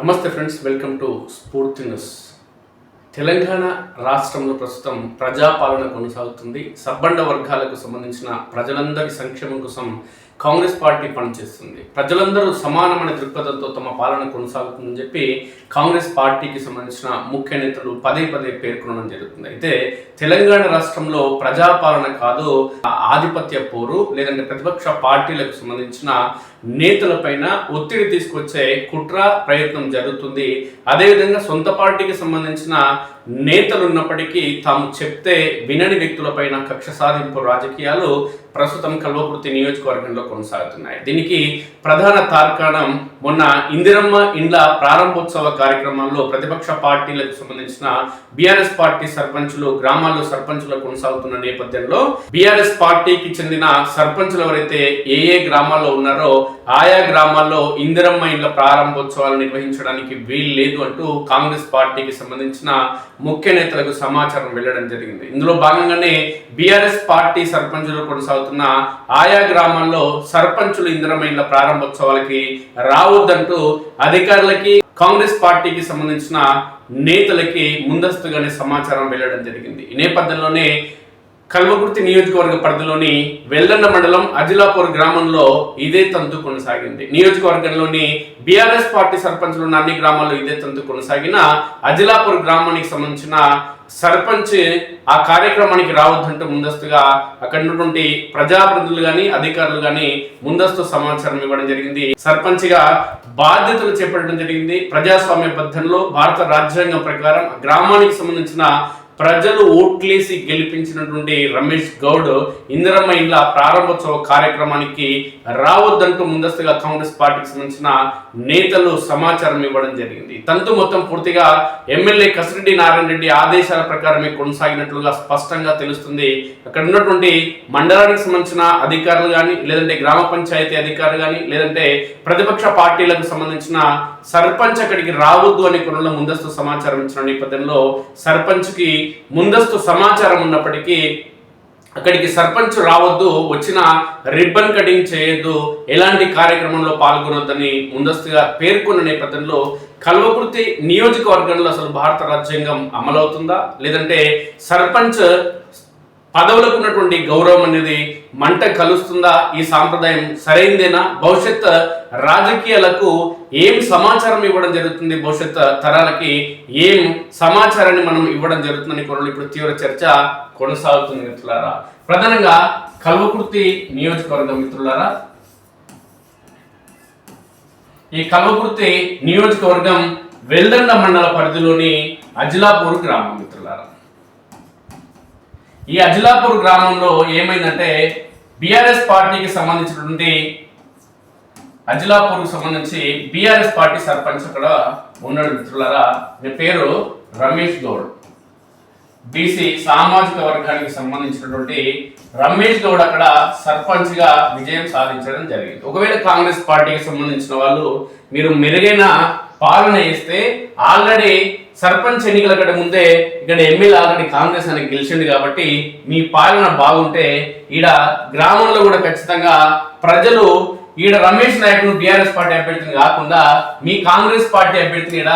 నమస్తే friends, welcome to స్ఫూర్తి news. Telangana రాష్ట్రంలో ప్రస్తుతం ప్రజాపాలన కొనసాగుతుంది. సబ్బండ వర్గాలకు సంబంధించిన ప్రజలందరి సంక్షేమం కోసం కాంగ్రెస్ పార్టీ పనిచేస్తుంది. ప్రజలందరూ సమానమైన దృక్పథంతో తమ పాలన కొనసాగుతుందని చెప్పి కాంగ్రెస్ పార్టీకి సంబంధించిన ముఖ్య నేతలు పదే పదే పేర్కొనడం జరుగుతుంది. అయితే తెలంగాణ రాష్ట్రంలో ప్రజాపాలన కాదు, ఆధిపత్య పోరు లేదంటే ప్రతిపక్ష పార్టీలకు సంబంధించిన నేతలపైన ఒత్తిడి తీసుకొచ్చే కుట్ర ప్రయత్నం జరుగుతుంది. అదేవిధంగా సొంత పార్టీకి సంబంధించిన నేతలు ఉన్నప్పటికీ తాము చెప్తే వినని వ్యక్తులపైన కక్ష సాధింపు రాజకీయాలు ప్రస్తుతం కల్వకుర్తి నియోజకవర్గంలో కొనసాగుతున్నాయి. దీనికి ప్రధాన తార్కాణం మొన్న ఇందిరమ్మ ఇండ్ల ప్రారంభోత్సవ కార్యక్రమాల్లో ప్రతిపక్ష పార్టీలకు సంబంధించిన బీఆర్ఎస్ పార్టీ సర్పంచులు గ్రామాల్లో సర్పంచులు కొనసాగుతున్న నేపథ్యంలో బీఆర్ఎస్ పార్టీకి చెందిన సర్పంచులు ఎవరైతే ఏ గ్రామాల్లో ఉన్నారో ఆయా గ్రామాల్లో ఇందిరమ్మ ఇండ్ల ప్రారంభోత్సవాలు నిర్వహించడానికి వీలు లేదు అంటూ కాంగ్రెస్ పార్టీకి సంబంధించిన ముఖ్య నేతలకు సమాచారం వెళ్లడం జరిగింది. ఇందులో భాగంగానే బీఆర్ఎస్ పార్టీ సర్పంచులు కొనసాగుతున్న ఆయా గ్రామాల్లో సర్పంచులు ఇందిరమ్మ ఇండ్ల ప్రారంభోత్సవాలకి రావద్దంటూ అధికారులకి కాంగ్రెస్ పార్టీకి సంబంధించిన నేతలకి ముందస్తుగానే సమాచారం వెళ్లడం జరిగింది. ఈ నేపథ్యంలోనే కల్వకుర్తి నియోజకవర్గ పరిధిలోని వెల్లన్న మండలం అజిలాపూర్ గ్రామంలో ఇదే తంతు కొనసాగింది. నియోజకవర్గంలోని బీఆర్ఎస్ పార్టీ సర్పంచులు ఉన్న అన్ని గ్రామాల్లో ఇదే తంతు కొనసాగిన అజిలాపూర్ గ్రామానికి సంబంధించిన సర్పంచ్ ఆ కార్యక్రమానికి రావద్దంటూ ముందస్తుగా అక్కడ ఉన్నటువంటి ప్రజాప్రతినిధులు కానీ అధికారులు కానీ ముందస్తు సమాచారం ఇవ్వడం జరిగింది. సర్పంచ్ గా బాధ్యతలు చేపట్టడం జరిగింది. ప్రజాస్వామ్య బద్ధంలో భారత రాజ్యాంగం ప్రకారం గ్రామానికి సంబంధించిన ప్రజలు ఓట్లేసి గెలిపించినటువంటి రమేష్ గౌడ్ ఇందిరమ్మ ఇండ్ల ప్రారంభోత్సవ కార్యక్రమానికి రావద్దంటూ ముందస్తుగా కాంగ్రెస్ పార్టీకి సంబంధించిన నేతలు సమాచారం ఇవ్వడం జరిగింది. తంతు మొత్తం పూర్తిగా ఎమ్మెల్యే కసిరెడ్డి నారాయణ రెడ్డి ఆదేశాల ప్రకారమే కొనసాగినట్లుగా స్పష్టంగా తెలుస్తుంది. అక్కడ ఉన్నటువంటి మండలానికి సంబంధించిన అధికారులు కానీ లేదంటే గ్రామ పంచాయతీ అధికారులు కానీ లేదంటే ప్రతిపక్ష పార్టీలకు సంబంధించిన సర్పంచ్ అక్కడికి రావద్దు అనే కొనలో ముందస్తు సమాచారం ఇచ్చిన నేపథ్యంలో సర్పంచ్కి ముందస్తు సమాచారం ఉన్నప్పటికీ అక్కడికి సర్పంచ్ రావద్దు, వచ్చిన రిబ్బన్ కటింగ్ చేయొద్దు, ఎలాంటి కార్యక్రమంలో పాల్గొనొద్దని ముందస్తుగా పేర్కొన్న నేపథ్యంలో కల్వకుర్తి నియోజకవర్గంలో అసలు భారత రాజ్యాంగం అమలవుతుందా లేదంటే సర్పంచ్ పదవులకు ఉన్నటువంటి గౌరవం అనేది మంట కలుస్తుందా, ఈ సాంప్రదాయం సరైందేనా, భవిష్యత్ రాజకీయాలకు ఏం సమాచారం ఇవ్వడం జరుగుతుంది, భవిష్యత్ తరాలకి ఏం సమాచారాన్ని మనం ఇవ్వడం జరుగుతుందని కొనలు ఇప్పుడు తీవ్ర చర్చ కొనసాగుతుంది మిత్రులారా. ప్రధానంగా కల్వకుర్తి నియోజకవర్గం మిత్రులారా, ఈ కల్వకుర్తి నియోజకవర్గం వెల్దండ మండల పరిధిలోని అజిలాపూర్ గ్రామం మిత్రులారా. ఈ అజిలాపూర్ గ్రామంలో ఏమైందంటే బీఆర్ఎస్ పార్టీకి సంబంధించినటువంటి అజిలాపూర్కు సంబంధించి బీఆర్ఎస్ పార్టీ సర్పంచ్ అక్కడ ఉన్నాడు మిత్రులారా. మీ పేరు రమేష్ గౌడ్, బీసీ సామాజిక వర్గానికి సంబంధించినటువంటి రమేష్ గౌడ్ అక్కడ సర్పంచ్ గా విజయం సాధించడం జరిగింది. ఒకవేళ కాంగ్రెస్ పార్టీకి సంబంధించిన వాళ్ళు మీరు మెరుగైన పాలన చేస్తే ఆల్రెడీ సర్పంచ్ ఎన్నికల కంటే ముందే ఇక్కడ ఎమ్మెల్యే ఆల్రెడీ కాంగ్రెస్ అని గెలిచింది కాబట్టి మీ పాలన బాగుంటే ఈడ గ్రామంలో కూడా ఖచ్చితంగా ప్రజలు ఈడ రమేష్ నాయకుడు బీఆర్ఎస్ పార్టీ అభ్యర్థిని కాకుండా మీ కాంగ్రెస్ పార్టీ అభ్యర్థిని ఈడ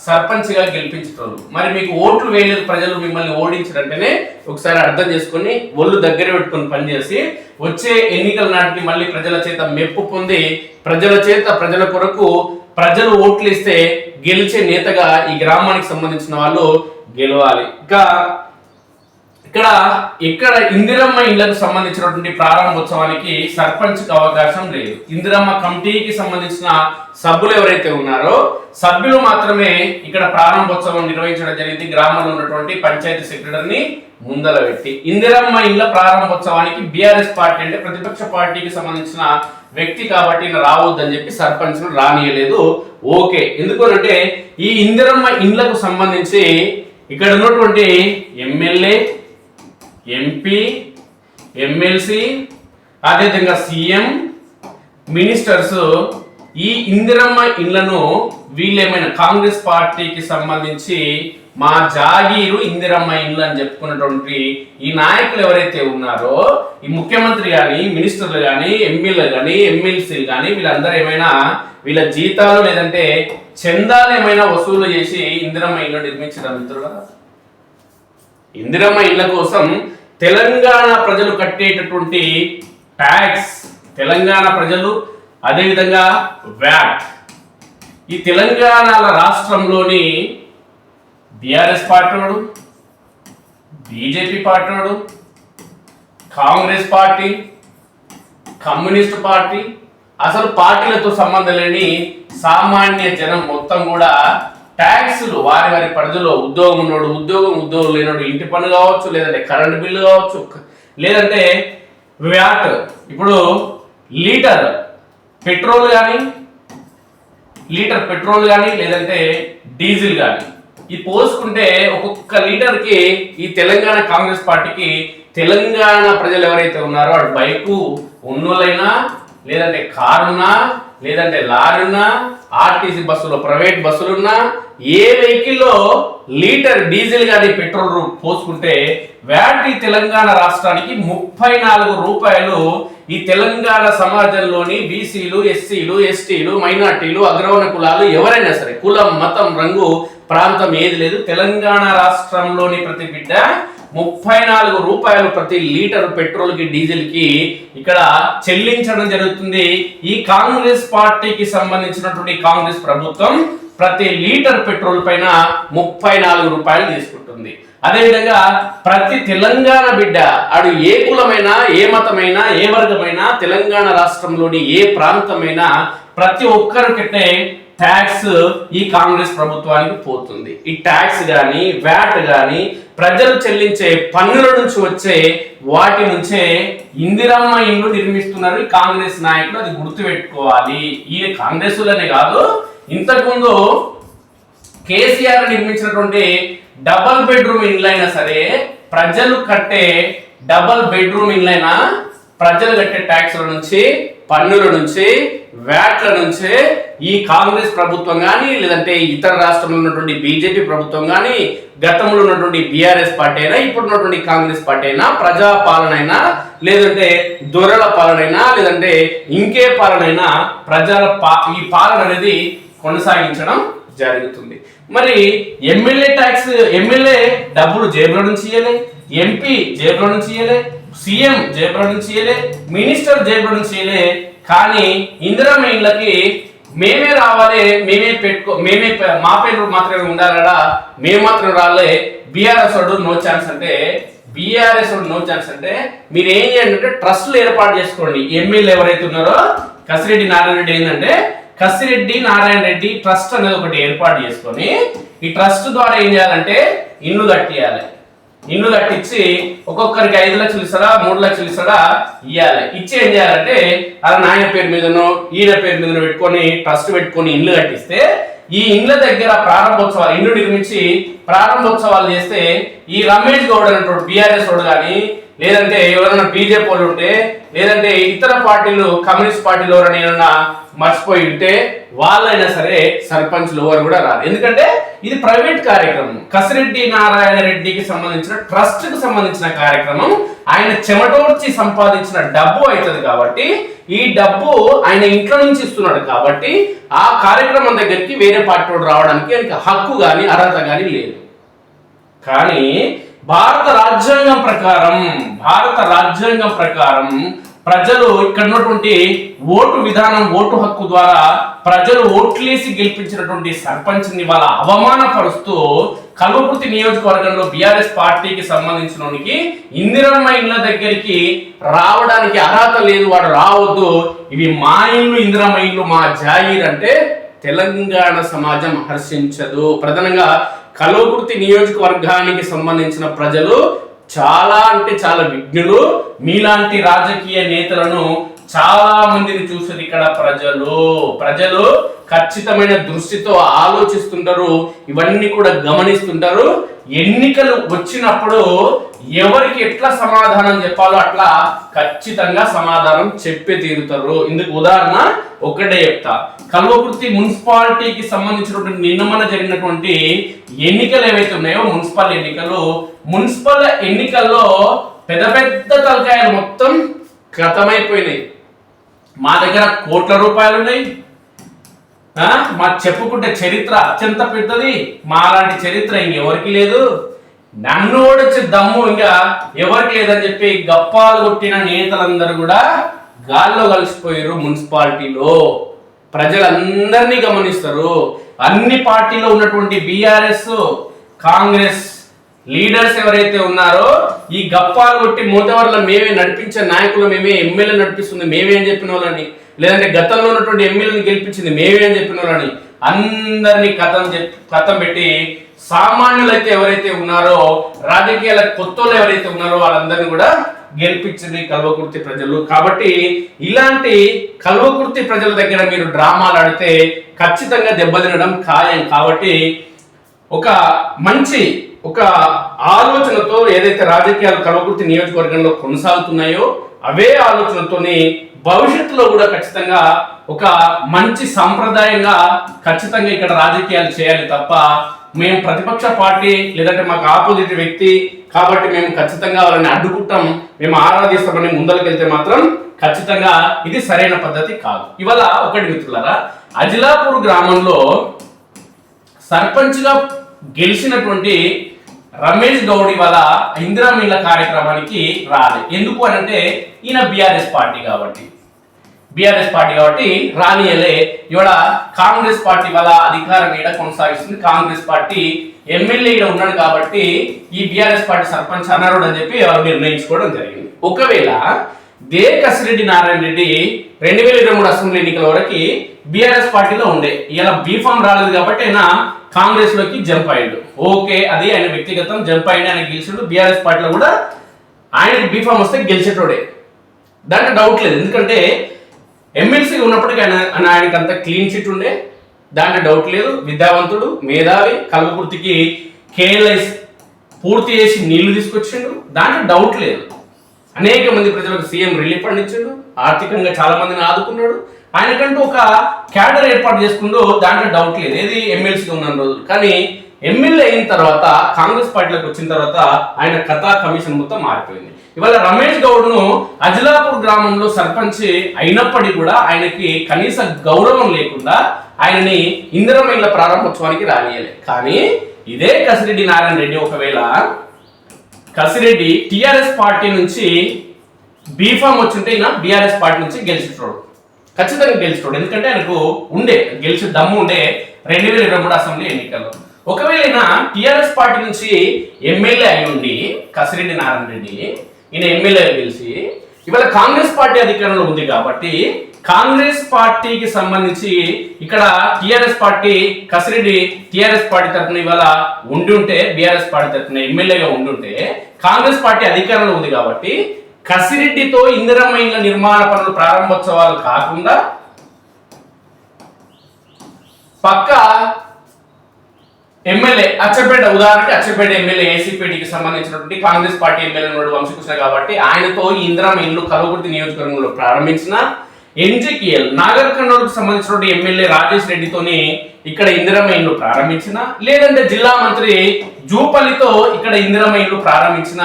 సర్పంచ్ గా గెలిపించుతారు. మరి మీకు ఓట్లు వేయలేదు, ప్రజలు మిమ్మల్ని ఓడించారంటేనే ఒకసారి అర్థం చేసుకుని ఒళ్ళు దగ్గర పెట్టుకుని పనిచేసి వచ్చే ఎన్నికల నాటికి మళ్ళీ ప్రజల చేత మెప్పు పొంది ప్రజల కొరకు ప్రజలు ఓట్లు ఇస్తే గెలిచే నేతగా ఈ గ్రామానికి సంబంధించిన వాళ్ళు గెలవాలి. ఇక్కడ ఇందిరమ్మ ఇళ్లకు సంబంధించినటువంటి ప్రారంభోత్సవానికి సర్పంచ్కి అవకాశం లేదు. ఇందిరమ్మ కమిటీకి సంబంధించిన సభ్యులు ఎవరైతే ఉన్నారో సభ్యులు మాత్రమే ఇక్కడ ప్రారంభోత్సవం నిర్వహించడం జరిగింది. గ్రామంలో ఉన్నటువంటి పంచాయతీ సెక్రటరీని ముందల పెట్టి ఇందిరమ్మ ఇళ్ల ప్రారంభోత్సవానికి బీఆర్ఎస్ పార్టీ అంటే ప్రతిపక్ష పార్టీకి సంబంధించిన వ్యక్తి కాబట్టి రావద్దని చెప్పి సర్పంచ్ రానియలేదు. ఓకే, ఎందుకంటే ఈ ఇందిరమ్మ ఇండ్లకు సంబంధించి ఇక్కడ ఉన్నటువంటి ఎమ్మెల్యే, ఎంపీ, ఎమ్మెల్సీ, అదేవిధంగా సీఎం, మినిస్టర్స్ ఈ ఇందిరమ్మ ఇండ్లను వీళ్ళేమైనా కాంగ్రెస్ పార్టీకి సంబంధించి మా జాగీరు ఇందిరమ్మ ఇండ్లు అని చెప్పుకున్నటువంటి ఈ నాయకులు ఎవరైతే ఉన్నారో ఈ ముఖ్యమంత్రి కానీ మినిస్టర్లు కానీ ఎంపీలు కానీ ఎమ్మెల్సీలు కానీ వీళ్ళందరూ ఏమైనా వీళ్ళ జీతాలు లేదంటే చందాలు ఏమైనా వసూలు చేసి ఇందిరమ్మ ఇల్లు నిర్మించారు మిత్రులారా. ఇందిరమ్మ ఇళ్ల కోసం తెలంగాణ ప్రజలు కట్టేటటువంటి ట్యాక్స్, తెలంగాణ ప్రజలు అదేవిధంగా వ్యాట్, ఈ తెలంగాణ రాష్ట్రంలోని బీఆర్ఎస్ పార్టీ వాడు, బీజేపీ పార్టీ వాడు, కాంగ్రెస్ పార్టీ, కమ్యూనిస్ట్ పార్టీ, అసలు పార్టీలతో సంబంధం లేని సామాన్య జనం మొత్తం కూడా ట్యాక్సులు వారి వారి పరిధిలో, ఉద్యోగం ఉన్నోడు ఉద్యోగం, ఉద్యోగం లేనోడు ఇంటి పన్ను కావచ్చు, లేదంటే కరెంట్ బిల్లు కావచ్చు, లేదంటే వ్యాట్. ఇప్పుడు లీటర్ పెట్రోల్ కానీ లేదంటే డీజిల్ కానీ ఈ పోసుకుంటే ఒక్కొక్క లీటర్కి ఈ తెలంగాణ కాంగ్రెస్ పార్టీకి తెలంగాణ ప్రజలు ఎవరైతే ఉన్నారో వాడు బైకు ఉన్నోళ్ళైనా, లేదంటే కారున్నా, లేదంటే లారీన్నా, ఆర్టీసీ బస్సులో ప్రైవేట్ బస్సులున్నా, ఏ వెహికల్లో లీటర్ డీజిల్ కానీ పెట్రోల్ పోసుకుంటే వ్యాట్ ఈ తెలంగాణ రాష్ట్రానికి 34 రూపాయలు ఈ తెలంగాణ సమాజంలోని బీసీలు, ఎస్సీలు, ఎస్టీలు, మైనార్టీలు, అగ్రవర్ణ కులాలు ఎవరైనా సరే, కులం, మతం, రంగు, ప్రాంతం ఏది లేదు, తెలంగాణ రాష్ట్రంలోని ప్రతి బిడ్డ 34 రూపాయలు ప్రతి లీటర్ పెట్రోల్ కి, డీజిల్ కి ఇక్కడ చెల్లించడం జరుగుతుంది. ఈ కాంగ్రెస్ పార్టీకి సంబంధించినటువంటి కాంగ్రెస్ ప్రభుత్వం ప్రతి లీటర్ పెట్రోల్ పైన 34 రూపాయలు తీసుకుంటుంది. అదేవిధంగా ప్రతి తెలంగాణ బిడ్డ అడు ఏ కులమైనా, ఏ మతమైనా, ఏ వర్గమైనా, తెలంగాణ రాష్ట్రంలోని ఏ ప్రాంతమైనా ప్రతి ఒక్కరు కట్టే ట్యాక్స్ ఈ కాంగ్రెస్ ప్రభుత్వానికి పోతుంది. ఈ ట్యాక్స్ కానీ వ్యాట్ కానీ ప్రజలు చెల్లించే పన్నుల నుంచి వచ్చే వాటి నుంచే ఇందిరమ్మ ఇల్లు నిర్మిస్తున్నారు ఈ కాంగ్రెస్ నాయకులు. అది గుర్తుపెట్టుకోవాలి. ఈ కాంగ్రెసులనే కాదు, ఇంతకుముందు కేసీఆర్ నిర్మించినటువంటి డబల్ బెడ్రూమ్ ఇండ్లైనా సరే, ప్రజలు కట్టే డబల్ బెడ్రూమ్ ఇండ్లైనా ప్రజలు కట్టే ట్యాక్స్ల నుంచి, పన్నుల నుంచి, వ్యాట్ల నుంచి ఈ కాంగ్రెస్ ప్రభుత్వం కానీ, లేదంటే ఇతర రాష్ట్రంలో ఉన్నటువంటి బీజేపీ ప్రభుత్వం కానీ, గతంలో ఉన్నటువంటి బీఆర్ఎస్ పార్టీ అయినా, ఇప్పుడు ఉన్నటువంటి కాంగ్రెస్ పార్టీ అయినా, ప్రజా పాలన అయినా, లేదంటే దొరల పాలన అయినా, లేదంటే ఇంకే పాలన అయినా ప్రజల ఈ పాలన అనేది కొనసాగించడం జరుగుతుంది. మరి ఎమ్మెల్యే డబ్బులు జేబులో నుంచి ఇయ్యలే, ఎంపీ జేబులో నుంచి ఇయ్యలే, సీఎం జేబులో నుంచి ఇయ్యలే, మినిస్టర్ జేబులో నుంచి ఇయ్యలే. కానీ ఇందిరమ్మ ఇళ్ళకి మేమే రావాలి, మేమే మా పేరు మాత్రమే ఉండాలడా, మేము మాత్రం రాలే, బీఆర్ఎస్ నో ఛాన్స్ అంటే, బీఆర్ఎస్ నో ఛాన్స్ అంటే మీరు ఏం చేయండి అంటే ట్రస్టులు ఏర్పాటు చేసుకోండి. ఎమ్మెల్యే ఎవరైతే ఉన్నారో కసిరెడ్డి నారాయణ రెడ్డి ఏంటంటే కసిరెడ్డి నారాయణ రెడ్డి ట్రస్ట్ అనేది ఒకటి ఏర్పాటు చేసుకొని ఈ ట్రస్ట్ ద్వారా ఏం చేయాలంటే ఇల్లు కట్టియాలి. ఇల్లు కట్టించి ఒక్కొక్కరికి 5 లక్షలు ఇస్తాడా, 3 లక్షలు ఇస్తాడా ఇవ్వాలి. ఇచ్చి ఏం చేయాలంటే అలా నాయన పేరు మీదనో ఈయన పేరు మీదనో పెట్టుకొని ట్రస్ట్ పెట్టుకొని ఇల్లు కట్టిస్తే ఈ ఇండ్ల దగ్గర ప్రారంభోత్సవాలు, ఇల్లు నిర్మించి ప్రారంభోత్సవాలు చేస్తే ఈ రమేష్ గౌడ్ అనేటువంటి బీఆర్ఎస్ వాడు కానీ, లేదంటే ఎవరైనా బీజేపీ వాళ్ళు ఉంటే, లేదంటే ఇతర పార్టీలు కమ్యూనిస్ట్ పార్టీలు ఎవరైనా మర్చిపోయి ఉంటే వాళ్ళైనా సరే సర్పంచ్లు ఎవరు కూడా రారు. ఎందుకంటే ఇది ప్రైవేట్ కార్యక్రమం. కసిరెడ్డి నారాయణ రెడ్డికి సంబంధించిన ట్రస్ట్ కు సంబంధించిన కార్యక్రమం. ఆయన చెమటోర్చి సంపాదించిన డబ్బు అవుతుంది కాబట్టి, ఈ డబ్బు ఆయన ఇంట్లో నుంచి ఇస్తున్నాడు కాబట్టి ఆ కార్యక్రమం దగ్గరికి వేరే పార్టీ రావడానికి ఆయనకి హక్కు కానీ అర్హత కానీ లేదు. కానీ భారత రాజ్యాంగం ప్రకారం ప్రజలు ఇక్కడ ఉన్నటువంటి ఓటు విధానం, ఓటు హక్కు ద్వారా ప్రజలు ఓట్లేసి గెలిపించినటువంటి సర్పంచ్ ని వాళ్ళ అవమానపరుస్తూ కల్వకుర్తి నియోజకవర్గంలో బీఆర్ఎస్ పార్టీకి సంబంధించిన ఇందిరమ్మ ఇళ్ళ దగ్గరికి రావడానికి అర్హత లేదు, వాడు రావద్దు, ఇవి మా ఇల్లు, ఇందిరమ్మ ఇల్లు మా జాగీర్ అంటే తెలంగాణ సమాజం హర్షించదు. ప్రధానంగా కల్వకుర్తి నియోజకవర్గానికి సంబంధించిన ప్రజలు చాలా అంటే చాలా విఘ్నులు. మీలాంటి రాజకీయ నేతలను చాలా మందిని చూసారు ఇక్కడ ప్రజలు ఖచ్చితమైన దృష్టితో ఆలోచిస్తుంటారు, ఇవన్నీ కూడా గమనిస్తుంటారు. ఎన్నికలు వచ్చినప్పుడు ఎవరికి ఎట్లా సమాధానం చెప్పాలో అట్లా ఖచ్చితంగా సమాధానం చెప్పే తీరుతారు. ఇందుకు ఉదాహరణ ఒకటే చెప్తా. కల్వకుర్తి మున్సిపాలిటీకి సంబంధించినటువంటి నిన్న జరిగినటువంటి ఎన్నికలు ఏవైతే ఉన్నాయో మున్సిపల్ ఎన్నికల్లో పెద్ద పెద్ద తలకాయలు మొత్తం ఖతమైపోయినాయి. మా దగ్గర కోట్ల రూపాయలు ఉన్నాయి, మా చెప్పుకుంటే చరిత్ర అత్యంత పెద్దది, మాలాంటి చరిత్ర ఇంకెవరికి లేదు, నన్ను ఓడొచ్చే దమ్ము ఇంకా ఎవరికి లేదని చెప్పి గప్పాలు కొట్టిన నేతలందరూ కూడా గాల్లో కలిసిపోయారు. మున్సిపాలిటీలో ప్రజలందరినీ గమనిస్తారు. అన్ని పార్టీలో ఉన్నటువంటి బీఆర్ఎస్ కాంగ్రెస్ లీడర్స్ ఎవరైతే ఉన్నారో ఈ గప్పాలు కొట్టి మూతవర్ల మేమే నడిపించే నాయకులు మేమే, ఎమ్మెల్యే నడిపిస్తుంది మేమే అని చెప్పిన వాళ్ళని, లేదంటే గతంలో ఉన్నటువంటి ఎమ్మెల్యేని గెలిపించింది మేమే అని చెప్పిన వాళ్ళని అందరినీ కథం పెట్టి సామాన్యులు అయితే ఎవరైతే ఉన్నారో, రాజకీయాల కొత్తలు ఎవరైతే ఉన్నారో వాళ్ళందరినీ కూడా గెలిపించింది కల్వకుర్తి ప్రజలు. కాబట్టి ఇలాంటి కల్వకుర్తి ప్రజల దగ్గర మీరు డ్రామాలు ఆడితే ఖచ్చితంగా దెబ్బతినడం ఖాయం. కాబట్టి ఒక మంచి ఆలోచనతో ఏదైతే రాజకీయాలు కల్వకుర్తి నియోజకవర్గంలో కొనసాగుతున్నాయో అవే ఆలోచనతోని భవిష్యత్తులో కూడా ఖచ్చితంగా ఒక మంచి సంప్రదాయంగా ఖచ్చితంగా ఇక్కడ రాజకీయాలు చేయాలి తప్ప మేము ప్రతిపక్ష పార్టీ లేదంటే మాకు ఆపోజిట్ వ్యక్తి కాబట్టి మేము ఖచ్చితంగా వాళ్ళని అడ్డుకుంటాం, మేము ఆరాధిస్తామని ముందరకెళ్తే మాత్రం ఖచ్చితంగా ఇది సరైన పద్ధతి కాదు. ఇవాళ ఒకటి మిత్రులారా, అజిలాపూర్ గ్రామంలో సర్పంచ్గా గెలిచినటువంటి రమేష్ గౌడ్ ఇవాళ ఇందిరా మిల్ల కార్యక్రమానికి రాలేదు. ఎందుకు అని అంటే ఈయన బీఆర్ఎస్ పార్టీ కాబట్టి రానియలే. ఇవాళ కాంగ్రెస్ పార్టీ వల్ల అధికారం ఈడ కొనసాగిస్తుంది. కాంగ్రెస్ పార్టీ ఎమ్మెల్యే ఈడ ఉన్నాడు కాబట్టి ఈ బీఆర్ఎస్ పార్టీ సర్పంచ్ అనరుడు అని చెప్పి వాళ్ళు నిర్ణయించుకోవడం జరిగింది. ఒకవేళ దే కసిరెడ్డి నారాయణ రెడ్డి 2023 అసెంబ్లీ ఎన్నికల వరకు బీఆర్ఎస్ పార్టీలో ఉండే, ఇలా బీఫామ్ రాలేదు కాబట్టి ఆయన కాంగ్రెస్ లోకి జంప్ అయ్యాడు. ఓకే, అది ఆయన వ్యక్తిగతం, జంప్ అయ్యింది, ఆయన గెలిచాడు. బీఆర్ఎస్ పార్టీలో కూడా ఆయనకి బీఫామ్ వస్తే గెలిచేటోడే, దాంట్లో డౌట్ లేదు. ఎందుకంటే ఎమ్మెల్సీ ఉన్నప్పటికీ ఆయనకి అంత క్లీన్ చిట్ ఉండే, దాంట్లో డౌట్ లేదు. విద్యావంతుడు, మేధావి, కల్వకుర్తికి కేఎల్ఐస్ పూర్తి చేసి నీళ్లు తీసుకొచ్చిండు, దాంట్లో డౌట్ లేదు. అనేక మంది ప్రజలకు సీఎం రిలీఫ్ ఫండ్ ఇచ్చిండు, ఆర్థికంగా చాలా మందిని ఆదుకున్నాడు. ఆయనకంటూ ఒక క్యాడర్ ఏర్పాటు చేసుకుంటూ దాంట్లో డౌట్ లేదు, ఏది ఎమ్మెల్సీగా ఉన్న రోజులు. కానీ ఎమ్మెల్యే అయిన తర్వాత కాంగ్రెస్ పార్టీలోకి వచ్చిన తర్వాత ఆయన కథా కమిషన్ మొత్తం మారిపోయింది. ఇవాళ రమేష్ గౌడ్ను అజిలాపూర్ గ్రామంలో సర్పంచ్ అయినప్పటికీ కూడా ఆయనకి కనీస గౌరవం లేకుండా ఆయనని ఇందిరమ్మ ఇళ్ల ప్రారంభోత్సవానికి రానియలే. కానీ ఇదే కసిరెడ్డి నారాయణ రెడ్డి ఒకవేళ కసిరెడ్డి టిఆర్ఎస్ పార్టీ నుంచి బీఫామ్ వచ్చింటే ఈయన బీఆర్ఎస్ పార్టీ నుంచి గెలిచినోడు, ఖచ్చితంగా గెలిచినోడు. ఎందుకంటే ఆయనకు గెలిచి దమ్ము ఉండే 2023 అసెంబ్లీ ఎన్నికల్లో. ఒకవేళ ఈయన టిఆర్ఎస్ పార్టీ నుంచి ఎమ్మెల్యే అయి ఉండి కసిరెడ్డి నారాయణ రెడ్డి ఈయన ఎమ్మెల్యే గెలిచి ఇవాళ కాంగ్రెస్ పార్టీ అధికారంలో ఉంది కాబట్టి కాంగ్రెస్ పార్టీకి సంబంధించి ఇక్కడ TRS party Kasireddy TRS party తరఫున ఇవాళ ఉండుంటే, బీఆర్ఎస్ పార్టీ తరఫున ఎమ్మెల్యేగా ఉండుంటే కాంగ్రెస్ పార్టీ అధికారంలో ఉంది కాబట్టి కసిరెడ్డితో ఇందిరమ్మ ఇళ్ల నిర్మాణ పనులు ప్రారంభోత్సవాలు కాకుండా పక్క ఎమ్మెల్యే అచ్చపేట, ఉదాహరణకి అచ్చపేట ఎమ్మెల్యే ఏసీపేటకి సంబంధించినటువంటి కాంగ్రెస్ పార్టీ ఎమ్మెల్యే ఉన్నాడు వంశకృష్ణ కాబట్టి ఆయనతో ఈ ఇందిరమ్మ ఇల్లు కల్వకుర్తి నియోజకవర్గంలో ప్రారంభించిన ఎన్జికేఎల్ నాగర్ కర్నూలుకు సంబంధించినటువంటి ఎమ్మెల్యే రాజేష్ రెడ్డితోని ఇక్కడ ఇందిరమ్మ ఇల్లు ప్రారంభించిన, లేదంటే జిల్లా మంత్రి జూపల్లితో ఇక్కడ ఇందిరమ్మ ఇల్లు ప్రారంభించిన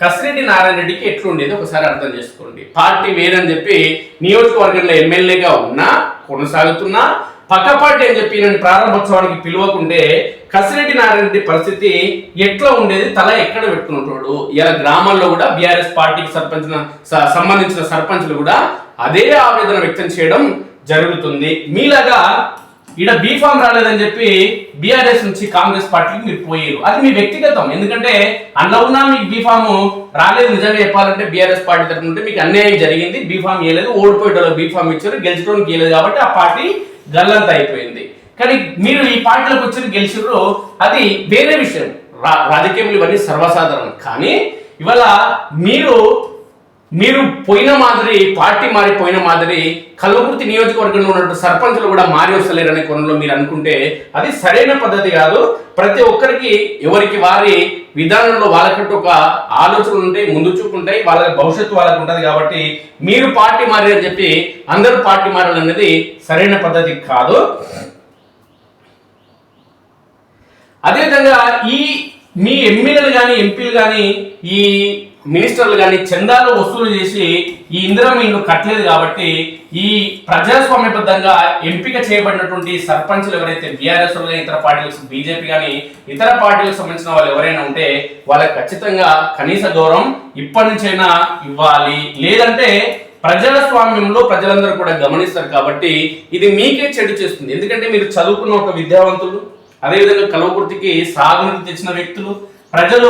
కసిరెడ్డి నారాయణ రెడ్డికి ఎట్లుండేది ఒకసారి అర్థం చేసుకోండి. పార్టీ వేరని చెప్పి నియోజకవర్గంలో ఎమ్మెల్యేగా ఉన్నా కొనసాగుతున్నా, పక్క పార్టీ అని చెప్పి నేను ప్రారంభోత్సవానికి పిలువకుంటే కసిరెడ్డి నారాయణ రెడ్డి పరిస్థితి ఎట్లా ఉండేది, తల ఎక్కడ పెట్టుకున్నట్టు. ఇలా గ్రామాల్లో కూడా బీఆర్ఎస్ పార్టీకి సంబంధించిన సర్పంచ్లు కూడా అదే ఆవేదన వ్యక్తం చేయడం జరుగుతుంది. మీలాగా ఇక్కడ బీఫామ్ రాలేదని చెప్పి బీఆర్ఎస్ నుంచి కాంగ్రెస్ పార్టీకి మీరు పోయారు, అది మీ వ్యక్తిగతం. ఎందుకంటే అలా ఉన్నా మీకు బీఫామ్ రాలేదు. నిజంగా చెప్పాలంటే బీఆర్ఎస్ పార్టీ తరఫున ఉంటే మీకు అన్యాయం జరిగింది, బీఫామ్ ఇవ్వలేదు, ఓడిపోయేటోళ్ళకి బీఫామ్ ఇచ్చారు, గెలిచడానికి ఇవ్వలేదు కాబట్టి ఆ పార్టీ గల్లంతా అయిపోయింది. కానీ మీరు ఈ పార్టీలోకి వచ్చి గెలిచారు, అది వేరే విషయం. రాజకీయంలో ఇవన్నీ సర్వసాధారణం. కానీ ఇవాళ మీరు పోయిన మాదిరి, పార్టీ మారిపోయిన మాదిరి కల్వకుర్తి నియోజకవర్గంలో ఉన్నట్టు సర్పంచులు కూడా మారి వస్తలేరనే కోణంలో మీరు అనుకుంటే అది సరైన పద్ధతి కాదు. ప్రతి ఒక్కరికి ఎవరికి వారి విధానంలో వాళ్ళకంటూ ఒక ఆలోచనలు ఉంటాయి, ముందు చూపు ఉంటాయి, వాళ్ళ భవిష్యత్తు వాళ్ళకు ఉంటుంది. కాబట్టి మీరు పార్టీ మారి అని చెప్పి అందరూ పార్టీ మారాలనేది సరైన పద్ధతి కాదు. అదేవిధంగా మీ ఎమ్మెల్యేలు కానీ ఎంపీలు కానీ ఈ మినిస్టర్లు కానీ చందాలు వసూలు చేసి ఈ ఇందిరమ్మ ఇల్లు కట్టలేదు కాబట్టి ఈ ప్రజాస్వామ్యబద్ధంగా ఎంపిక చేయబడినటువంటి సర్పంచ్లు ఎవరైతే బీఆర్ఎస్ ఇతర పార్టీలకు బీజేపీ కానీ ఇతర పార్టీలకు సంబంధించిన వాళ్ళు ఎవరైనా ఉంటే వాళ్ళకి ఖచ్చితంగా కనీస గౌరవం ఇప్పటి నుంచైనా ఇవ్వాలి. లేదంటే ప్రజాస్వామ్యంలో ప్రజలందరూ కూడా గమనిస్తారు కాబట్టి ఇది మీకే చెడు చేస్తుంది. ఎందుకంటే మీరు చదువుకున్న ఒక విద్యావంతులు, అదేవిధంగా కల్వకుర్తికి సాగునీరు తెచ్చిన వ్యక్తులు, ప్రజలు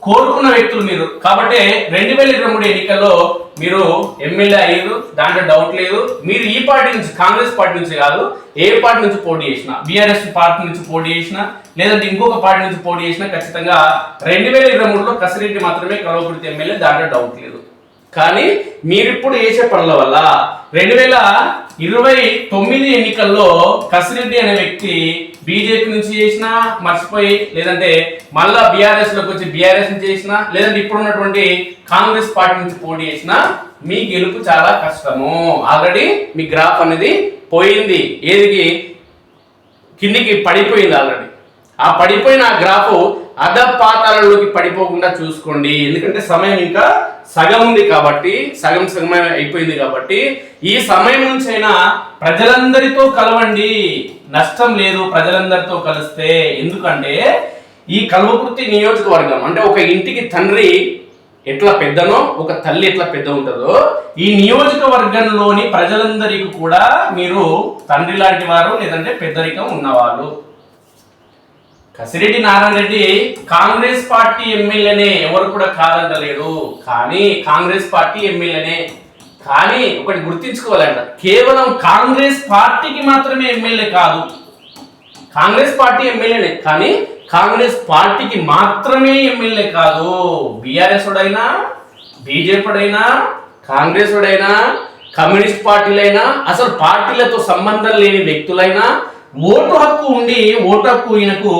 కోరుకున్న వ్యక్తులు మీరు కాబట్టి 2023 ఎన్నికల్లో మీరు ఎమ్మెల్యే అయ్యారు, దాంట్లో డౌట్ లేదు. మీరు ఈ పార్టీ నుంచి, కాంగ్రెస్ పార్టీ నుంచి కాదు, ఏ పార్టీ నుంచి పోటీ చేసినా, బీఆర్ఎస్ పార్టీ నుంచి పోటీ చేసినా లేదంటే ఇంకొక పార్టీ నుంచి పోటీ చేసినా ఖచ్చితంగా 2023లో కసిరెడ్డి మాత్రమే కల్వకుర్తి ఎమ్మెల్యే, దాంట్లో డౌట్ లేదు. కానీ మీరిప్పుడు చేసే పనుల వల్ల 2029 ఎన్నికల్లో కసిరెడ్డి అనే వ్యక్తి బీజేపీ నుంచి చేసినా మర్చిపోయి, లేదంటే మళ్ళా బీఆర్ఎస్ లోకి వచ్చి బీఆర్ఎస్ నుంచి చేసినా, లేదంటే ఇప్పుడు ఉన్నటువంటి కాంగ్రెస్ పార్టీ నుంచి పోటీ చేసినా మీ గెలుపు చాలా కష్టము. ఆల్రెడీ మీ గ్రాఫ్ అనేది పోయింది, ఏదికి కిందికి పడిపోయింది ఆల్రెడీ. ఆ పడిపోయిన ఆ గ్రాఫ్ అధపాతాళంలోకి పడిపోకుండా చూసుకోండి. ఎందుకంటే సమయం ఇంకా సగం ఉంది కాబట్టి, సగం అయిపోయింది కాబట్టి ఈ సమయం నుంచి అయినా ప్రజలందరితో కలవండి. నష్టం లేదు ప్రజలందరితో కలిస్తే. ఎందుకంటే ఈ కల్వకుర్తి నియోజకవర్గం అంటే ఒక ఇంటికి తండ్రి ఎట్లా పెద్దనో, ఒక తల్లి ఎట్లా పెద్ద ఉంటుందో, ఈ నియోజకవర్గంలోని ప్రజలందరికీ కూడా మీరు తండ్రి లాంటి వారు, లేదంటే పెద్దరికం ఉన్నవాళ్ళు. కసిరెడ్డి నారాయణ రెడ్డి కాంగ్రెస్ పార్టీ ఎమ్మెల్యేనే, ఎవరు కూడా కాదంటలేడు. కానీ కాంగ్రెస్ పార్టీ ఎమ్మెల్యేనే. కానీ ఒకటి గుర్తించుకోవాలంట, కేవలం కాంగ్రెస్ పార్టీకి మాత్రమే ఎమ్మెల్యే కాదు. కాంగ్రెస్ పార్టీ ఎమ్మెల్యేనే, కానీ కాంగ్రెస్ పార్టీకి మాత్రమే ఎమ్మెల్యే కాదు. బీఆర్ఎస్ వాడైనా, బీజేపీ వాడైనా, కాంగ్రెస్ వాడైనా, కమ్యూనిస్ట్ పార్టీలైనా, అసలు పార్టీలతో సంబంధం లేని వ్యక్తులైనా, ఓటు హక్కు ఉండి ఓటు హక్కు ఈయనకు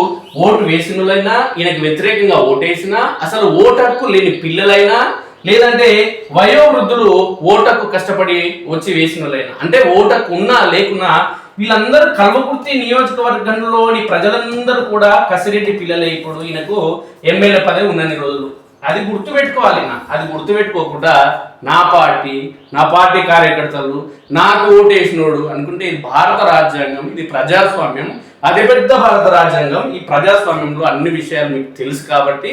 ఓటు వేసినలైనా, ఈయనకు వ్యతిరేకంగా ఓటేసినా, అసలు ఓటు హక్కు లేని పిల్లలైనా, లేదంటే వయోవృద్ధులు ఓటు హక్కు కష్టపడి వచ్చి వేసినలైనా, అంటే ఓటు హక్కు ఉన్నా లేకున్నా వీళ్ళందరూ కల్వకుర్తి నియోజకవర్గంలోని ప్రజలందరూ కూడా కసిరెడ్డి పిల్లలే. ఇప్పుడు ఈయనకు ఎమ్మెల్యే పదవి ఉన్నన్ని రోజులు అది గుర్తుపెట్టుకోవాలి. అది గుర్తుపెట్టుకోకుండా నా పార్టీ కార్యకర్తలు, నాకు ఓటేసినోడు అనుకుంటే ఇది భారత రాజ్యాంగం, ఇది ప్రజాస్వామ్యం, అదే పెద్ద భారత రాజ్యాంగం. ఈ ప్రజాస్వామ్యంలో అన్ని విషయాలు మీకు తెలుసు కాబట్టి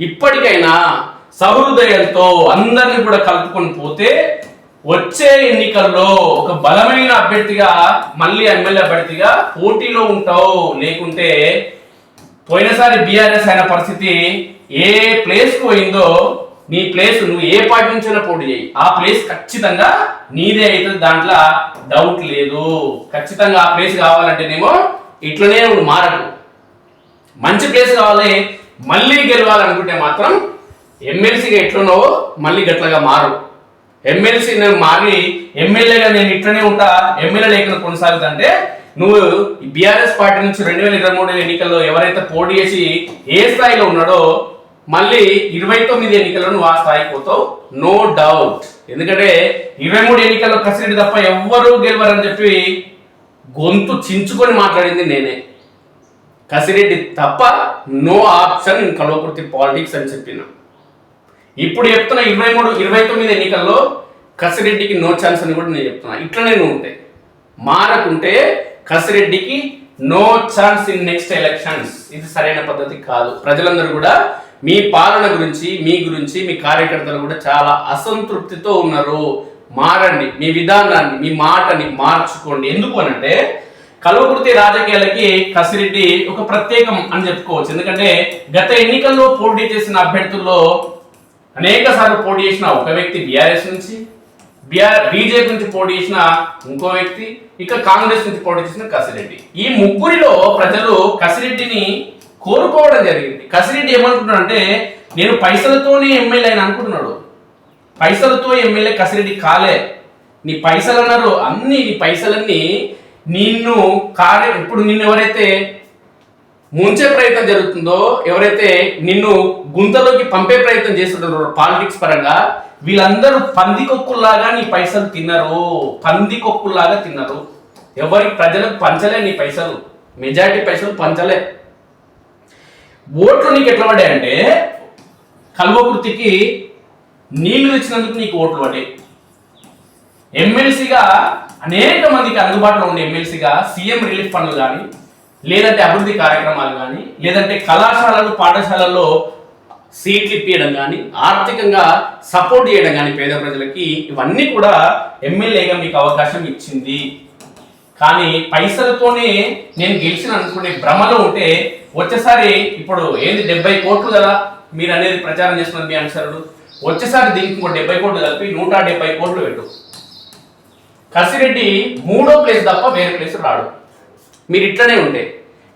ఇప్పటికైనా సహృదయంతో అందరినీ కూడా కలుపుకొని పోతే వచ్చే ఎన్నికల్లో ఒక బలమైన అభ్యర్థిగా, మళ్ళీ ఎమ్మెల్యే అభ్యర్థిగా పోటీలో ఉంటావు. లేకుంటే పోయినసారి బీఆర్ఎస్ అయిన పరిస్థితి ఏ ప్లేస్ పోయిందో, నీ ప్లేస్ నువ్వు ఏ పార్టీ నుంచైనా పోటీ చేయి, ఆ ప్లేస్ ఖచ్చితంగా నీదే అవుతుంది, దాంట్లో డౌట్ లేదు. ఖచ్చితంగా ఆ ప్లేస్ కావాలంటేనేమో ఇట్లనే నువ్వు మారకు. మంచి ప్లేస్ కావాలి, మళ్ళీ గెలవాలనుకుంటే మాత్రం ఎమ్మెల్సీగా ఎట్లున్నావో మళ్ళీ గట్లగా మారు. ఎమ్మెల్సీ మారి ఎమ్మెల్యేగా నేను ఇట్లనే ఉంటా, ఎమ్మెల్యే లేకుండా కొనసాగుతుంటే నువ్వు బీఆర్ఎస్ పార్టీ నుంచి 2023 ఎన్నికల్లో ఎవరైతే పోటీ చేసి ఏ స్థాయిలో ఉన్నాడో మళ్ళీ 29 ఎన్నికల్లో నువ్వు ఆ స్థాయికి పోతావు, నో డౌట్. ఎందుకంటే 23 ఎన్నికల్లో కసిరెడ్డి తప్ప ఎవ్వరూ గెలవరని చెప్పి గొంతు చించుకొని మాట్లాడింది నేనే. కసిరెడ్డి తప్ప no option in Kalwakurthy politics అని చెప్పిన. ఇప్పుడు చెప్తున్నా 29 ఎన్నికల్లో కసిరెడ్డికి నో ఛాన్స్ అని కూడా నేను చెప్తున్నా. ఇట్లనే నువ్వు ఉంటాయి, మారకుంటే కసిరెడ్డికి no chance in next elections. ఇది సరైన పద్ధతి కాదు. ప్రజలందరూ కూడా మీ పాలన గురించి, మీ గురించి, మీ కార్యకర్తలు కూడా చాలా అసంతృప్తితో ఉన్నారు. మారండి, మీ విధానాన్ని, మీ మాటని మార్చుకోండి. ఎందుకు అనంటే కల్వకుర్తి రాజకీయాలకి కసిరెడ్డి ఒక ప్రత్యేకం అని చెప్పుకోవచ్చు. ఎందుకంటే గత ఎన్నికల్లో పోటీ చేసిన అభ్యర్థుల్లో అనేక సార్లు పోటీ చేసిన ఒక వ్యక్తి బీఆర్ఎస్ నుంచి, బీజేపీ నుంచి పోటీ చేసిన ఇంకో వ్యక్తి, ఇక కాంగ్రెస్ నుంచి పోటీ చేసిన కసిరెడ్డి. ఈ ముగ్గురిలో ప్రజలు కసిరెడ్డిని కోరుకోవడం జరిగింది. కసిరెడ్డి ఏమనుకుంటున్నాడు అంటే నేను పైసలతోనే ఎమ్మెల్యే అని అనుకుంటున్నాడు. పైసలతో ఎమ్మెల్యే కసిరెడ్డి కాలే. నీ పైసలు అన్నారు, అన్ని నీ పైసలన్నీ నిన్ను ఇప్పుడు నిన్ను ఎవరైతే ముంచే ప్రయత్నం జరుగుతుందో, ఎవరైతే నిన్ను గుంతలోకి పంపే ప్రయత్నం చేస్తుంటారో పాలిటిక్స్ పరంగా, వీళ్ళందరూ పందికొక్కుల్లాగా నీ పైసలు తిన్నారు. పందికొక్కుల్లాగా తిన్నారు. ఎవరికి ప్రజలకు పంచలే నీ పైసలు, మెజారిటీ పైసలు పంచలే. ఓట్లు నీకు ఎట్లా పడ్డాయంటే కల్వకుర్తికి నీళ్లు తెచ్చినందుకు నీకు ఓట్లు పడే. ఎమ్మెల్సీగా అనేక మందికి అందుబాటులో ఉండే ఎమ్మెల్సీగా సీఎం రిలీఫ్ ఫండ్లు కానీ, లేదంటే అభివృద్ధి కార్యక్రమాలు కానీ, లేదంటే కళాశాలలు పాఠశాలల్లో సీట్లు ఇప్పించడం కానీ, ఆర్థికంగా సపోర్ట్ చేయడం కానీ పేద ప్రజలకి, ఇవన్నీ కూడా ఎమ్మెల్యేగా మీకు అవకాశం ఇచ్చింది. కానీ పైసలతోనే నేను గెలిచిన అనుకునే భ్రమలో ఉంటే వచ్చేసారి ఇప్పుడు ఏంది 70 కోట్లు కదా మీరు అనేది ప్రచారం చేస్తున్నారు మీ అనుసరుడు, వచ్చేసారి దీనికి ఇంకో 70 కోట్లు కలిపి 170 కోట్లు పెట్టు. కసిరెడ్డి 3వ ప్లేస్ తప్ప వేరే ప్లేస్ రాడు. మీరు ఇట్లనే ఉంటే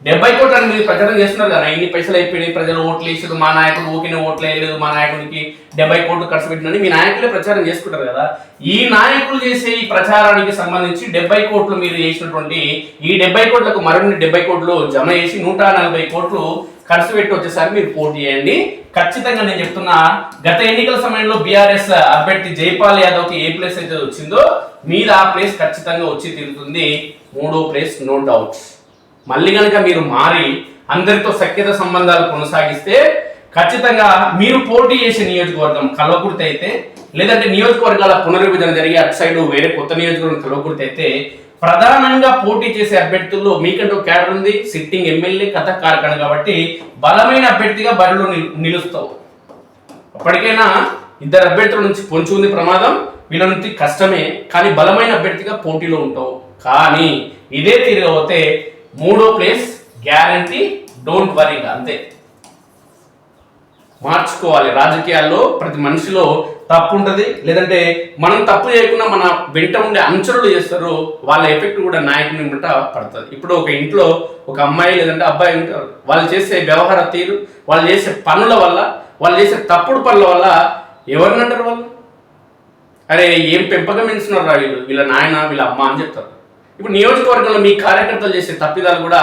70 కోట్లు అని మీరు ప్రచారం చేస్తున్నారు కదా, ఇన్ని పైసలు అయిపోయినాయి, ప్రజలు ఓట్లు వేసారు, మా నాయకుడు ఊకినే ఓట్లు వేయలేదు, మా నాయకుడికి 70 కోట్లు ఖర్చు పెట్టినని మీ నాయకులే ప్రచారం చేసుకుంటారు కదా. ఈ నాయకులు చేసే ఈ ప్రచారానికి సంబంధించి 70 కోట్లు మీరు చేసినటువంటి ఈ 70 కోట్లకు మరిన్ని 70 కోట్లు జమ చేసి 140 కోట్లు ఖర్చు పెట్టి వచ్చేసరికి మీరు పోటీ చేయండి. ఖచ్చితంగా నేను చెప్తున్నా, గత ఎన్నికల సమయంలో బీఆర్ఎస్ అభ్యర్థి జైపాల్ యాదవ్కి ఏ ప్లేస్ అయితే వచ్చిందో మీరు ఆ ప్లేస్ ఖచ్చితంగా వచ్చి తీరుతుంది. 3వ ప్లేస్ నో డౌట్. మళ్ళీ కనుక మీరు మారి అందరితో సఖ్యత సంబంధాలు కొనసాగిస్తే ఖచ్చితంగా మీరు పోటీ చేసే నియోజకవర్గం కల్వకుర్తి అయితే, లేదంటే నియోజకవర్గాల పునర్విభజన జరిగి అటు సైడ్ వేరే కొత్త నియోజకవర్గం కల్వకుర్తి అయితే, ప్రధానంగా పోటీ చేసే అభ్యర్థుల్లో మీకంటూ క్యాడర్ ఉంది, సిట్టింగ్ ఎమ్మెల్యే కథ కారకణ కాబట్టి బలమైన అభ్యర్థిగా బరిలో నిలుస్తావు. అప్పటికైనా 2 అభ్యర్థుల నుంచి పొంచి ఉంది ప్రమాదం, వీళ్ళ నుంచి కష్టమే, కానీ బలమైన అభ్యర్థిగా పోటీలో ఉంటావు. కానీ ఇదే తిరగబోతే 3వ ప్లేస్ గ్యారంటీ, డోంట్ వరీ. అంతే. మార్చుకోవాలి. రాజకీయాల్లో ప్రతి మనిషిలో తప్పు ఉంటుంది, లేదంటే మనం తప్పు చేయకుండా మన వెంట ఉండే అనుచరులు చేస్తారు, వాళ్ళ ఎఫెక్ట్ కూడా నాయకుని వెంట పడుతుంది. ఇప్పుడు ఒక ఇంట్లో ఒక అమ్మాయి లేదంటే అబ్బాయి ఉంటారు, వాళ్ళు చేసే వ్యవహార తీరు, వాళ్ళు చేసే పనుల వల్ల, వాళ్ళు చేసే తప్పుడు పనుల వల్ల ఎవరినంటారు వాళ్ళు? అరే ఏం పెంపకం పెంచుతున్నారు రా వీళ్ళు, వీళ్ళ నాయన వీళ్ళ అమ్మ అని చెప్తారు. ఇప్పుడు నియోజకవర్గంలో మీ కార్యకర్తలు చేసే తప్పిదాలు కూడా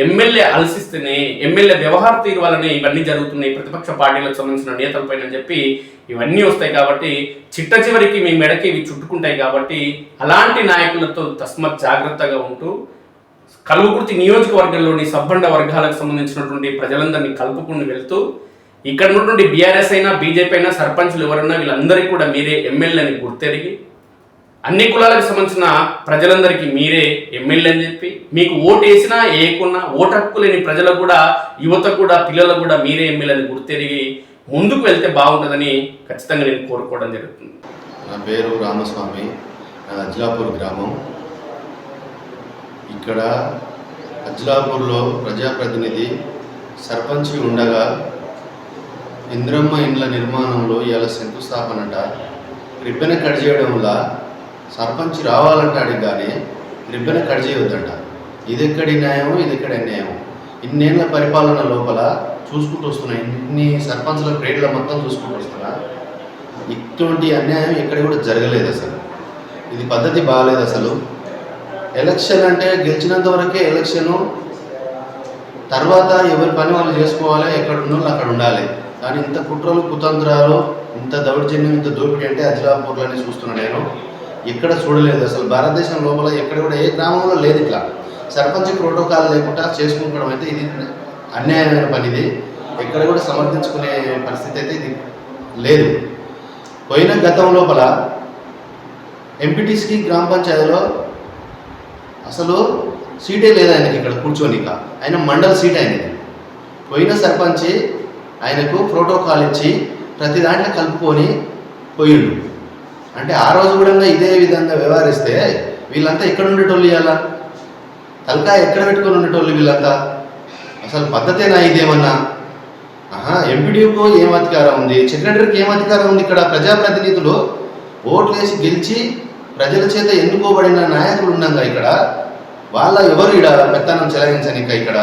ఎమ్మెల్యే అలసిస్తేనే, ఎమ్మెల్యే వ్యవహార తీరు వల్లనే ఇవన్నీ జరుగుతున్నాయి, ప్రతిపక్ష పార్టీలకు సంబంధించిన నేతలపైన చెప్పి ఇవన్నీ వస్తాయి. కాబట్టి చిట్ట చివరికి మీ మెడకి ఇవి చుట్టుకుంటాయి. కాబట్టి అలాంటి నాయకులతో తస్మత్ జాగ్రత్తగా ఉంటూ కల్వకుర్తి నియోజకవర్గంలోని సబ్బండ వర్గాలకు సంబంధించినటువంటి ప్రజలందరినీ కలుపుకుని వెళ్తూ, ఇక్కడ ఉన్నటువంటి బీఆర్ఎస్ అయినా బీజేపీ అయినా సర్పంచ్లు ఎవరన్నా వీళ్ళందరికీ కూడా మీరే ఎమ్మెల్యేని గుర్తెరిగి, అన్ని కులాలకు సంబంధించిన ప్రజలందరికీ మీరే ఎమ్మెల్యే అని చెప్పి, మీకు ఓటు వేసినా వేయకున్నా ఓటు హక్కు లేని ప్రజలకు కూడా, యువత కూడా, పిల్లలకు కూడా మీరే ఎమ్మెల్యేని గుర్తెరిగి ముందుకు వెళ్తే బాగుంటుందని ఖచ్చితంగా నేను కోరుకోవడం జరుగుతుంది. నా పేరు రామస్వామి, నా అజ్లాపూర్ గ్రామం. ఇక్కడ అజ్లాపూర్లో ప్రజాప్రతినిధి సర్పంచ్ ఉండగా ఇంద్రమ్మ ఇండ్ల నిర్మాణంలో ఇవాళ శంకుస్థాపనట, రిబ్బెన కట్ చేయడం వల్ల సర్పంచ్ రావాలంటాడు కానీ రిబ్బెన కట్ చేయవద్దంట. ఇది ఎక్కడి న్యాయం, ఇది ఎక్కడ అన్యాయం? ఇన్నేళ్ల పరిపాలన లోపల చూసుకుంటూ వస్తున్నా, ఇన్ని సర్పంచ్ల గ్రేడ్ల మొత్తం చూసుకుంటూ వస్తున్నా, ఇటువంటి అన్యాయం ఎక్కడ కూడా జరగలేదు. అసలు ఇది పద్ధతి బాగాలేదు. అసలు ఎలక్షన్ అంటే గెలిచినంత వరకే ఎలక్షను, తర్వాత ఎవరి పని వాళ్ళు చేసుకోవాలి, ఎక్కడ ఉన్న అక్కడ ఉండాలి. కానీ ఇంత కుట్రలు కుతంత్రాలు, ఇంత దౌర్జన్యం, ఇంత దోపిడీ అంటే అజ్లాపూర్లోనే చూస్తున్నాను. నేను ఎక్కడ చూడలేదు. అసలు భారతదేశం లోపల ఎక్కడ కూడా ఏ గ్రామంలో లేదు ఇట్లా సర్పంచ్ ప్రోటోకాల్ లేకుండా చేసుకుంటడం. అయితే ఇది అన్యాయమైన పని. ఇది ఎక్కడ కూడా సమర్థించుకునే పరిస్థితి అయితే ఇది లేదు. పోయిన గతం లోపల ఎంపీటీసీకి గ్రామ పంచాయతీలో అసలు సీటే లేదు ఆయనకి ఇక్కడ కూర్చోనిక. ఆయన మండల సీట్ అయినది. పోయిన సర్పంచ్ ఆయనకు ప్రోటోకాల్ ఇచ్చి ప్రతి దాంట్లో కలుపుకొని పోయిండు. అంటే ఆ రోజు కూడా ఇదే విధంగా వ్యవహరిస్తే వీళ్ళంతా ఎక్కడ ఉండేటోళ్ళు, ఇవ్వాలా తలకాయ ఎక్కడ పెట్టుకొని ఉండేటోళ్ళు వీళ్ళంతా? అసలు పద్ధతేనా ఇదేమన్నా? ఎంపీడీకి ఏం అధికారం ఉంది, సెక్రటరీకి ఏం అధికారం ఉంది? ఇక్కడ ప్రజాప్రతినిధులు ఓట్లు వేసి గెలిచి ప్రజల చేత ఎన్నుకోబడిన నాయకులు ఉన్నాగా ఇక్కడ వాళ్ళ ఎవరు ఇక్కడ పెత్తనం చెలాయించనిక? ఇక్కడ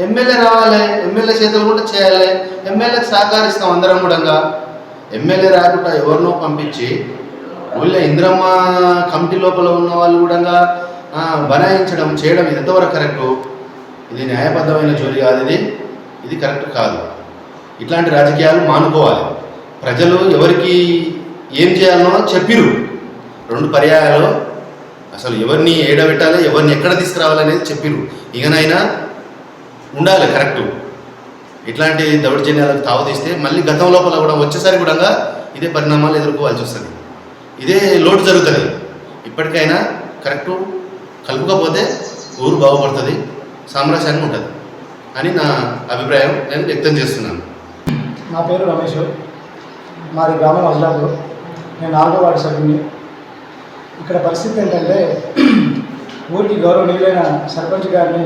ఎమ్మెల్యే రావాలి, ఎమ్మెల్యే చేతులు కూడా చేయాలి, ఎమ్మెల్యేకి సహకరిస్తాం అందరం కూడా. ఎమ్మెల్యే రాకుండా ఎవరినో పంపించి ఊళ్ళో ఇంద్రమ్మ కమిటీ లోపల ఉన్న వాళ్ళు కూడా బనాయించడం చేయడం ఇది ఎంతవరకు కరెక్టు? ఇది న్యాయబద్ధమైన జోలి కాదు. ఇది కరెక్ట్ కాదు. ఇట్లాంటి రాజకీయాలు మానుకోవాలి. ప్రజలు ఎవరికి ఏం చేయాలనో చెప్పిరు 2 పర్యాయాలు. అసలు ఎవరిని ఏడబెట్టాలి, ఎవరిని ఎక్కడ తీసుకురావాలనేది చెప్పిరు. ఇకనైనా ఉండాలి కరెక్టు. ఇట్లాంటి దౌర్జన్యాలకు తావు తీస్తే మళ్ళీ గతం లోపల కూడా వచ్చేసరి కూడా ఇదే పరిణామాలు ఎదుర్కోవాల్సి వస్తుంది. ఇదే లోటు జరుగుతుంది. ఇప్పటికైనా కరెక్టు కలుపుకపోతే ఊరు బాగుపడుతుంది, సామరస్యంగా ఉంటుంది అని నా అభిప్రాయం నేను వ్యక్తం చేస్తున్నాను. నా పేరు రమేష్, మాది గ్రామం అజలాపూర్. నేను 4వ వార్డు సభ్యుని. ఇక్కడ పరిస్థితి ఏంటంటే ఊరికి గౌరవనీయులైన సర్పంచ్ గారిని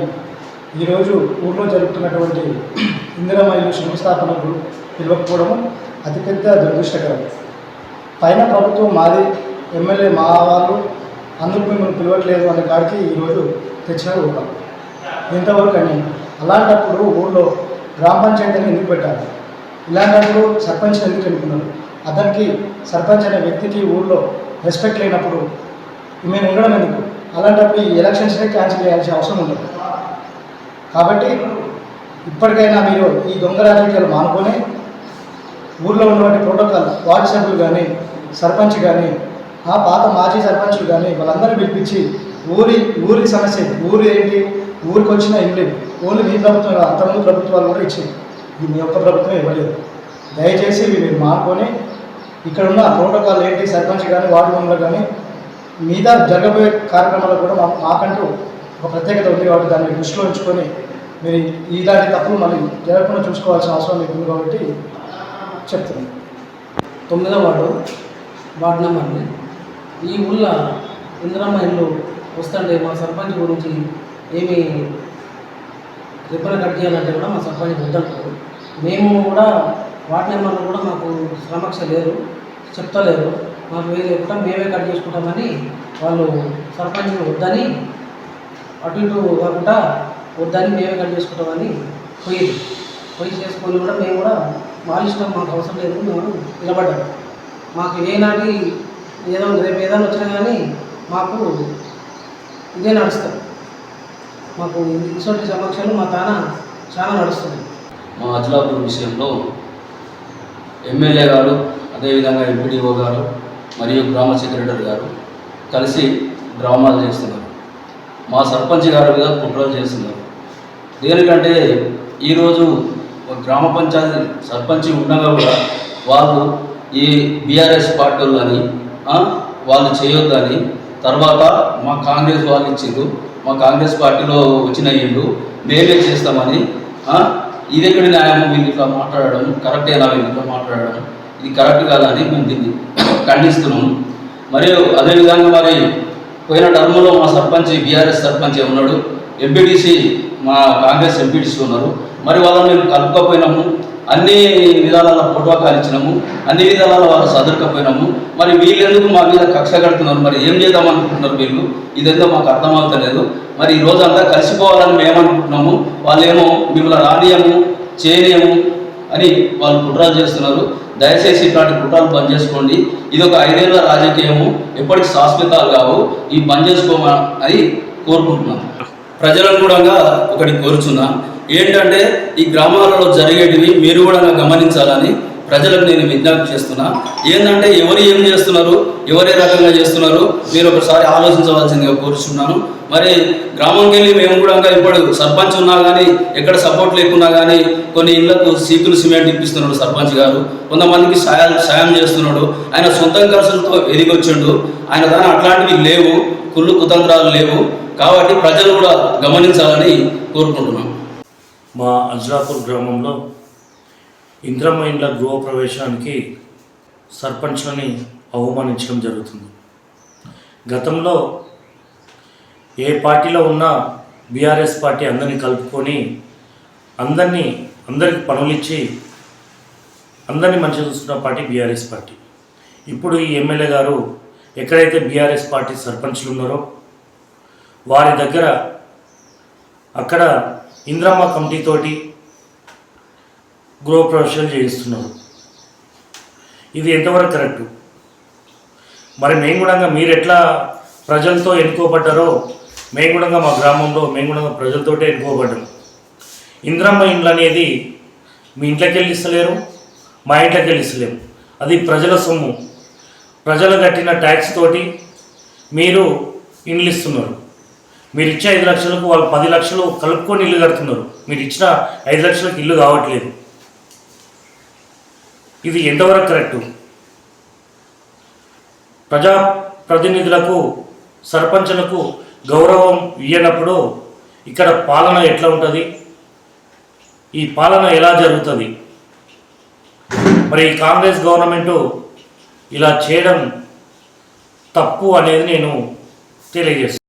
ఈరోజు ఊళ్ళో జరుగుతున్నటువంటి ఇందిరమ్మ ఇల్లు శంకుస్థాపనకు పిలవకపోవడం అతిపెద్ద దురదృష్టకరం. పైన ప్రభుత్వం మాది, ఎమ్మెల్యే మా వాళ్ళు, అందుకు మిమ్మల్ని పిలవట్లేదు అనే కాడికి ఈరోజు తెచ్చిన రూపం ఇంతవరకు అని. అలాంటప్పుడు ఊళ్ళో గ్రామ పంచాయతీని ఎందుకు పెట్టాలి? ఇలాంటప్పుడు సర్పంచ్ ఎందుకు ఎన్నుకున్నారు? అతనికి సర్పంచ్ అనే వ్యక్తికి ఊళ్ళో రెస్పెక్ట్ లేనప్పుడు మేము ఉండడం ఎందుకు? అలాంటప్పుడు ఈ ఎలక్షన్స్నే క్యాన్సిల్ చేయాల్సిన అవసరం ఉండదు. కాబట్టి ఇప్పటికైనా మీరు ఈ దొంగ రాజకీయాలు మానుకొని ఊళ్ళో ఉన్నటువంటి ప్రోటోకాల్ వార్డు సభ్యులు కానీ సర్పంచ్ కానీ ఆ పాత మాజీ సర్పంచులు కానీ వాళ్ళందరూ పిలిపించి ఊరి సమస్య ఊరు ఏంటి, ఊరికి వచ్చిన ఇల్లు ఓన్లీ మీ ప్రభుత్వం అంతమంది ప్రభుత్వాలు కూడా ఇచ్చింది, ఇది మీ ఒక్క ప్రభుత్వం ఇవ్వలేదు. దయచేసి ఇవి మీరు మానుకొని ఇక్కడ ఉన్న ప్రోటోకాల్ ఏంటి, సర్పంచ్ కానీ వార్డు మెంబర్లు కానీ మీద జరగబోయే కార్యక్రమాలకు కూడా మాకంటూ ఒక ప్రత్యేకత ఉంది. కాబట్టి దాన్ని దృష్టిలో ఉంచుకొని మీరు ఇలాంటి తప్పులు మళ్ళీ జరగకుండా చూసుకోవాల్సిన అవసరం మీకు ఉంది కాబట్టి చెప్తున్నాను. 9వ వార్డు నెంబర్ని ఈ ఊళ్ళో ఇందిరమ్మ ఇల్లు వస్తుంటే మా సర్పంచ్ గురించి ఏమి రిబ్బన్ కట్ చేయాలంటే కూడా మా సర్పంచ్ వద్దంటారు. మేము కూడా వార్డు నెంబర్లు కూడా మాకు సమక్ష లేరు, చెప్తలేరు, మాకు ఏది లేకుండా మేమే కట్ చేసుకుంటామని వాళ్ళు సర్పంచ్ వద్దని అటు ఇటు కాకుండా వద్దని మేమే కట్ చేసుకుంటామని పోయి చేసుకొని కూడా మేము కూడా వాళ్ళ ఇష్టం, మాకు అవసరం లేదు, మేము నిలబడ్డాము. మాకు ఏనాటి ఏదో రేపు ఏదైనా వచ్చినా కానీ మాకు ఇదే నడుస్తుంది. మాకు ఇటువంటి సమక్షంలో మా తాన చాలా నడుస్తుంది. మా అజలాపూర్ విషయంలో ఎమ్మెల్యే గారు, అదేవిధంగా ఎంపీడీఓ గారు మరియు గ్రామ సెక్రటరీ గారు కలిసి డ్రామాలు చేస్తున్నారు. మా సర్పంచ్ గారు మీద కుట్రలు చేస్తున్నారు. దేనికంటే ఈరోజు గ్రామ పంచాయతీ సర్పంచ్ ఉండగా కూడా వాళ్ళు ఈ బీఆర్ఎస్ పార్టీ అని వాళ్ళు చేయొద్దని, తర్వాత మా కాంగ్రెస్ వాళ్ళు ఇచ్చిండ్రు, మా కాంగ్రెస్ పార్టీలో వచ్చిన ఇల్లు మేమే చేస్తామని, ఇది ఎక్కడి న్యాయము వీళ్ళు ఇట్లా మాట్లాడడం కరెక్టేనా, వీళ్ళు ఇట్లా మాట్లాడడం ఇది కరెక్ట్ కాదని మేము దీన్ని ఖండిస్తున్నాం. మరియు అదేవిధంగా మరి పోయిన టర్మ్లో మా సర్పంచ్ బీఆర్ఎస్ సర్పంచ్ ఉన్నాడు, ఎంపీటీసీ మా కాంగ్రెస్ ఎంపీటీసీ ఉన్నారు. మరి వాళ్ళని మేము కలుపుకపోయినాము, అన్ని విధాల ప్రోటోకాల్ ఇచ్చినాము, అన్ని విధాల వాళ్ళు సదరకపోయినాము. మరి వీళ్ళెందుకు మా మీద కక్ష కడుతున్నారు? మరి ఏం చేద్దామనుకుంటున్నారు వీళ్ళు? ఇదేందో మాకు అర్థమవుతలేదు. మరి ఈ రోజంతా కలిసిపోవాలని మేము అనుకుంటున్నాము, వాళ్ళేమో మిమ్మల్ని రానియము చేయలేము అని వాళ్ళు కుట్రలు చేస్తున్నారు. దయచేసి ఇట్లాంటి కుట్రలు బంద్ చేసుకోండి. ఇది ఒక 5 ఏళ్ల రాజకీయము, ఎప్పటికీ శాశ్వతాలు కావు, ఈ బంద్ చేసుకోమని కోరుకుంటున్నాను. ప్రజలను కూడా ఒకటి కోరుచున్నా, ఏంటంటే ఈ గ్రామాలలో జరిగేటివి మీరు కూడా గమనించాలని ప్రజలకు నేను విజ్ఞప్తి చేస్తున్నా. ఏంటంటే ఎవరు ఏం చేస్తున్నారు, ఎవరే రకంగా చేస్తున్నారు మీరు ఒకసారి ఆలోచించవలసిందిగా కోరుచున్నాను. మరి గ్రామంకి వెళ్ళి మేము కూడా ఇప్పుడు సర్పంచ్ ఉన్నా కానీ ఎక్కడ సపోర్ట్ లేకున్నా కానీ కొన్ని ఇళ్లకు సీకులు సిమెంట్ ఇప్పిస్తున్నాడు సర్పంచ్ గారు, కొంతమందికి సాయం చేస్తున్నాడు. ఆయన సొంత ఖర్చులతో ఎదిగొచ్చిండు. ఆయన కానీ అట్లాంటివి లేవు, కుళ్ళు కుతంత్రాలు లేవు. కాబట్టి ప్రజలు కూడా గమనించాలని కోరుకుంటున్నాం. మా అజ్లాపూర్ గ్రామంలో ఇందిరమ్మ ఇండ్ల గృహప్రవేశానికి సర్పంచ్లని అవమానించడం జరుగుతుంది. గతంలో ఏ పార్టీలో ఉన్నా బీఆర్ఎస్ పార్టీ అందరినీ కలుపుకొని అందరికి పనులిచ్చి అందరినీ మంచిగా చూస్తున్న పార్టీ బీఆర్ఎస్ పార్టీ. ఇప్పుడు ఈ ఎమ్మెల్యే గారు ఎక్కడైతే బీఆర్ఎస్ పార్టీ సర్పంచ్లు ఉన్నారో వారి దగ్గర అక్కడ ఇందిరమ్మ కమిటీతోటి గృహప్రవేశాలు చేయిస్తున్నారు. ఇది ఎంతవరకు కరెక్టు? మరి మేము కూడా మీరు ఎట్లా ప్రజలతో ఎన్నుకోబడ్డారో మేము కూడా మా గ్రామంలో మేము కూడా ప్రజలతోటే ఎన్నుకోబడ్డాము. ఇందిరమ్మ ఇండ్లు అనేది మీ ఇంట్లోకి వెళ్ళి ఇస్తలేరు, మా ఇంట్లోకి వెళ్ళి ఇస్తలేము. అది ప్రజల సొమ్ము, ప్రజలు కట్టిన ట్యాక్స్ తోటి మీరు ఇండ్లు ఇస్తున్నారు. మీరు ఇచ్చే 5 లక్షలకు వాళ్ళు 10 లక్షలు కలుపుకొని ఇల్లు కడుతున్నారు. మీరు ఇచ్చిన 5 లక్షలకు ఇల్లు కావట్లేదు. ఇది ఎంతవరకు కరెక్టు? ప్రజాప్రతినిధులకు సర్పంచులకు గౌరవం ఇయ్యనప్పుడు ఇక్కడ పాలన ఎట్లా ఉంటుంది? ఈ పాలన ఎలా జరుగుతుంది? మరి ఈ కాంగ్రెస్ గవర్నమెంటు ఇలా చేయడం తప్పు అనేది నేను తెలియజేస్తాను.